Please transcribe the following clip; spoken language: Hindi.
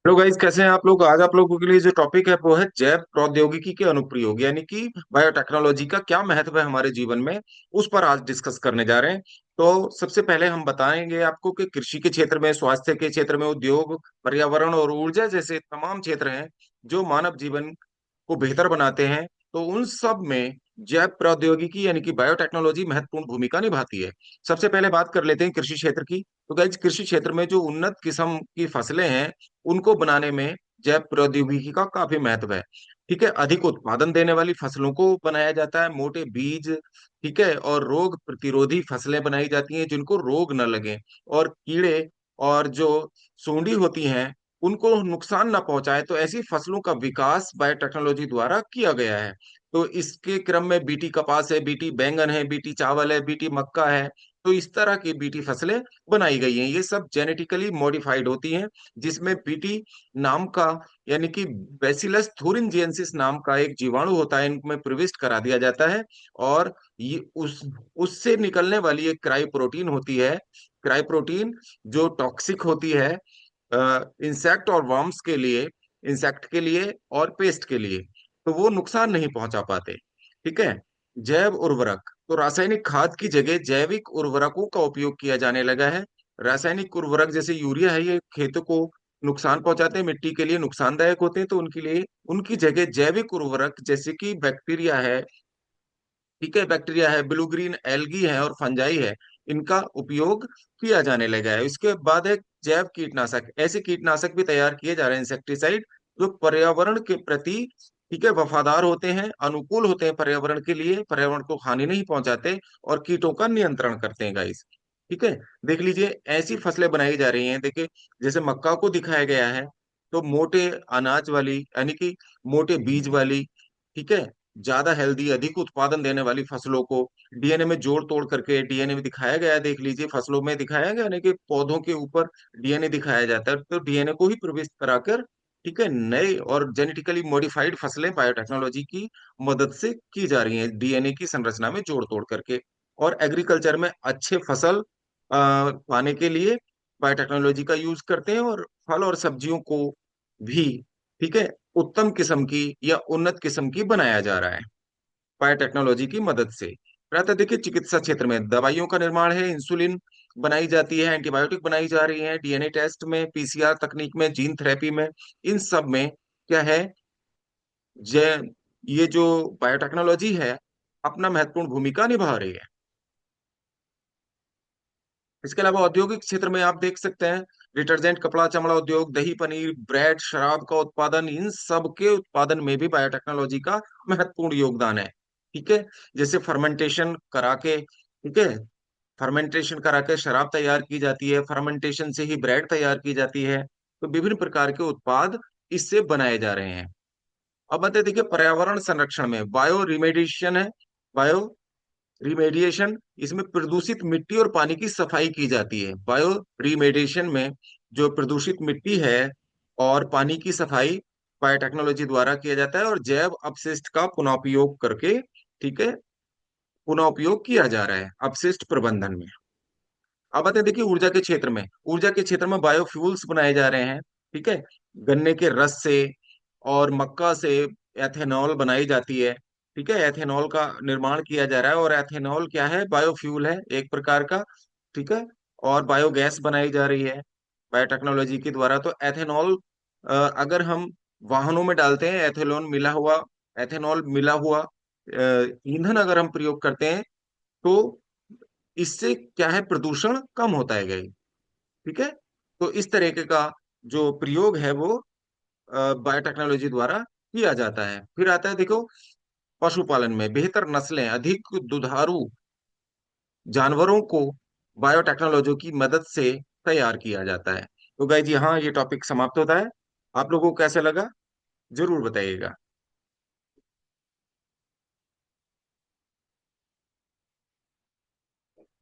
हेलो गाइस, कैसे हैं आप लोग। आज आप लोगों के लिए जो टॉपिक है वो है जैव प्रौद्योगिकी के अनुप्रयोग, यानी कि बायोटेक्नोलॉजी का क्या महत्व है हमारे जीवन में। उस पर आज डिस्कस करने जा रहे हैं। तो सबसे पहले हम बताएंगे आपको कि कृषि के क्षेत्र में, स्वास्थ्य के क्षेत्र में, उद्योग, पर्यावरण और ऊर्जा जैसे तमाम क्षेत्र हैं जो मानव जीवन को बेहतर बनाते हैं। तो उन सब में जैव प्रौद्योगिकी यानी कि बायोटेक्नोलॉजी महत्वपूर्ण भूमिका निभाती है। सबसे पहले बात कर लेते हैं कृषि क्षेत्र की। तो गाइज, कृषि क्षेत्र में जो उन्नत किस्म की फसलें हैं उनको बनाने में जैव प्रौद्योगिकी का काफी महत्व है। ठीक है, अधिक उत्पादन देने वाली फसलों को बनाया जाता है, मोटे बीज, ठीक है, और रोग प्रतिरोधी फसलें बनाई जाती हैं जिनको रोग न लगे और कीड़े और जो सूंडी होती हैं उनको नुकसान ना पहुंचाए। तो ऐसी फसलों का विकास बायोटेक्नोलॉजी द्वारा किया गया है। तो इसके क्रम में बीटी कपास है, बीटी बैंगन है, बीटी चावल है, बीटी मक्का है। तो इस तरह की बीटी फसलें बनाई गई हैं। ये सब जेनेटिकली मॉडिफाइड होती हैं, जिसमें बीटी नाम का, यानी कि बैसिलस थूरिनजिएंसिस नाम का एक जीवाणु होता है, इनमें प्रविष्ट करा दिया जाता है। और ये उससे निकलने वाली एक क्राई प्रोटीन होती है, क्राई प्रोटीन, जो टॉक्सिक होती है इंसेक्ट और वर्म्स के लिए, इंसेक्ट के लिए और पेस्ट के लिए। तो वो नुकसान नहीं पहुंचा पाते। ठीक है। जैव उर्वरक, तो रासायनिक खाद की जगह जैविक उर्वरकों का उपयोग किया जाने लगा है। रासायनिक उर्वरक जैसे यूरिया है, ये खेतों को नुकसान पहुंचाते हैं, मिट्टी के लिए नुकसानदायक होते हैं। तो उनके लिए, उनकी जगह जैविक उर्वरक जैसे कि बैक्टीरिया है, ठीक है, बैक्टीरिया है, ब्लू ग्रीन एल्गी है और फंजाई है, इनका उपयोग किया जाने लगा है। इसके बाद है जैव कीटनाशक। ऐसे कीटनाशक भी तैयार किए जा रहे हैं, इंसेक्टिसाइड, जो पर्यावरण के प्रति, ठीक है, वफादार होते हैं, अनुकूल होते हैं पर्यावरण के लिए, पर्यावरण को हानि नहीं पहुंचाते और कीटों का नियंत्रण करते हैं गाइस। ठीक है। देख लीजिए, ऐसी फसलें बनाई जा रही हैं। देखिए, जैसे मक्का को दिखाया गया है, तो मोटे अनाज वाली, यानी कि मोटे बीज वाली, ठीक है, ज्यादा हेल्दी, अधिक उत्पादन देने वाली फसलों को डीएनए में जोड़ तोड़ करके डीएनए में दिखाया गया है। देख लीजिए, फसलों में दिखाया गया, यानी कि पौधों के ऊपर डीएनए दिखाया जाता है। तो डीएनए को ही प्रविष्ट कराकर, ठीक है, नए और जेनेटिकली मॉडिफाइड फसलें बायोटेक्नोलॉजी की मदद से की जा रही हैं, डीएनए की संरचना में जोड़ तोड़ करके। और एग्रीकल्चर में अच्छे फसल पाने के लिए बायोटेक्नोलॉजी का यूज करते हैं, और फल और सब्जियों को भी, ठीक है, उत्तम किस्म की या उन्नत किस्म की बनाया जा रहा है बायोटेक्नोलॉजी की मदद से। रहता देखिए, चिकित्सा क्षेत्र में दवाइयों का निर्माण है, इंसुलिन बनाई जाती है, एंटीबायोटिक बनाई जा रही है, डीएनए टेस्ट में, पीसीआर तकनीक में, जीन थेरेपी में, इन सब में क्या है, जे ये जो बायोटेक्नोलॉजी है अपना महत्वपूर्ण भूमिका निभा रही है। इसके अलावा औद्योगिक क्षेत्र में आप देख सकते हैं, डिटर्जेंट, कपड़ा, चमड़ा उद्योग, दही, पनीर, ब्रेड, शराब का उत्पादन, इन सब के उत्पादन में भी बायोटेक्नोलॉजी का महत्वपूर्ण योगदान है। ठीक है। जैसे फर्मेंटेशन करा के, ठीक है, फर्मेंटेशन करा के शराब तैयार की जाती है, फर्मेंटेशन से ही ब्रेड तैयार की जाती है। तो विभिन्न प्रकार के उत्पाद इससे बनाए जा रहे हैं। अब बताते देखिए, पर्यावरण संरक्षण में बायो रिमेडिएशन है। बायो रिमेडिएशन, इसमें प्रदूषित मिट्टी और पानी की सफाई की जाती है। बायो रिमेडिएशन में जो प्रदूषित मिट्टी है और पानी की सफाई बायोटेक्नोलॉजी द्वारा किया जाता है, और जैव अपशिष्ट का पुनः उपयोग करके, ठीक है, पुनः उपयोग किया जा रहा है अपशिष्ट प्रबंधन में। अब आते हैं देखिए ऊर्जा के क्षेत्र में। ऊर्जा के क्षेत्र में बायोफ्यूल्स बनाए जा रहे हैं। ठीक है। गन्ने के रस से और मक्का से एथेनॉल बनाई जाती है। ठीक है, एथेनॉल का निर्माण किया जा रहा है, और एथेनॉल क्या है, बायोफ्यूल है एक प्रकार का। ठीक है। और बायोगैस बनाई जा रही है बायोटेक्नोलॉजी के द्वारा। तो एथेनॉल अगर हम वाहनों में डालते हैं, एथेनॉल मिला हुआ ईंधन अगर हम प्रयोग करते हैं, तो इससे क्या है, प्रदूषण कम होता है गई। ठीक है। तो इस तरीके का जो प्रयोग है वो बायोटेक्नोलॉजी द्वारा किया जाता है। फिर आता है देखो, पशुपालन में बेहतर नस्लें, अधिक दुधारू जानवरों को बायोटेक्नोलॉजी की मदद से तैयार किया जाता है। तो गाइज, यहाँ ये टॉपिक समाप्त होता है। आप लोगों को कैसा लगा, जरूर बताइएगा।